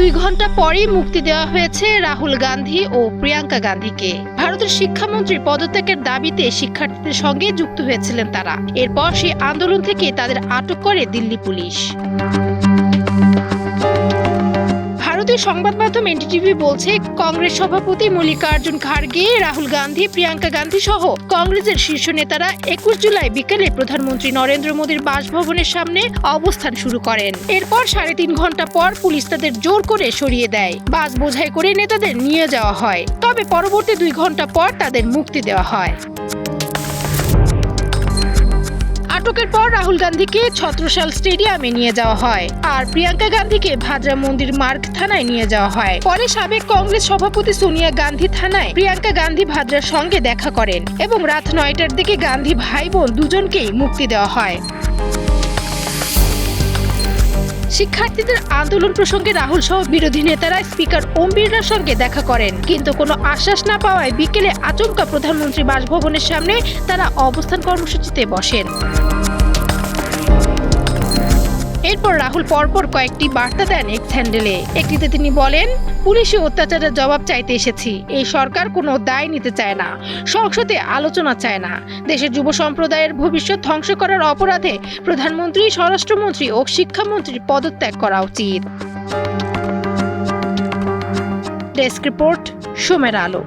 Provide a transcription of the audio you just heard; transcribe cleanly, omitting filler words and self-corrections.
2 ঘন্টা পরেই মুক্তি দেওয়া হয়েছে রাহুল গান্ধী ও প্রিয়াঙ্কা গান্ধীকে। ভারতের শিক্ষামন্ত্রী পদত্যাগের দাবিতে শিক্ষার্থীদের সঙ্গে যুক্ত হয়েছিলেন তারা। এরপর সেই আন্দোলন থেকে তাদের আটক করে দিল্লি পুলিশ। ভারতীয় সংবাদ মাধ্যম এনডিটিভি বলছে, কংগ্রেস সভাপতি মল্লিকার্জুন খাড়গে, রাহুল গান্ধী, প্রিয়াঙ্কা গান্ধী সহ কংগ্রেসের শীর্ষ নেতারা 21 জুলাই বিকেলে প্রধানমন্ত্রী নরেন্দ্র মোদীর বাসভবনের সামনে অবস্থান শুরু করেন। এরপর 3.5 ঘন্টা পর পুলিশ তাদের জোর করে সরিয়ে দেয়। বাস বোঝাই করে নেতাদের নিয়ে যাওয়া হয়। তবে পরবর্তী 2 ঘন্টা পর তাদের মুক্তি দেওয়া হয়। আটকের পর রাহুল গান্ধীকে ছত্রসাল স্টেডিয়ামে নিয়ে যাওয়া হয় আর প্রিয়াঙ্কা গান্ধীকে ভাদ্রা মন্দির মার্গ থানায় নিয়ে যাওয়া হয়। পরে সাবেক কংগ্রেস সভাপতি সোনিয়া গান্ধী থানায় প্রিয়াঙ্কা গান্ধী ভাদ্রার সঙ্গে দেখা করেন এবং রাত 9টার দিকে গান্ধী ভাই বোন দুজনকেই মুক্তি দেওয়া হয়। শিক্ষার্থীদের আন্দোলন প্রসঙ্গে রাহুল সহ বিরোধী নেতারা স্পিকার ওম বিড়লার সঙ্গে দেখা করেন, কিন্তু কোনো আশ্বাস না পাওয়ায় বিকেলে আচমকা প্রধানমন্ত্রী বাসভবনের সামনে তারা অবস্থান কর্মসূচিতে বসেন। এরপর রাহুল পরপর কয়েকটি বার্তা দেন এক্স হ্যান্ডেলে। একটিতে তিনি বলেন, পুলিশি অত্যাচারের জবাব চাইতে এসেছি। এই সরকার কোনো দায় নিতে চায় না, সংসদে আলোচনা চায় না। দেশের যুব সম্প্রদায়ের ভবিষ্যৎ ধ্বংস করার অপরাধে প্রধানমন্ত্রী, স্বরাষ্ট্রমন্ত্রী ও শিক্ষামন্ত্রীর পদত্যাগ করা উচিত। ডেস্ক রিপোর্ট, সময়ের আলো।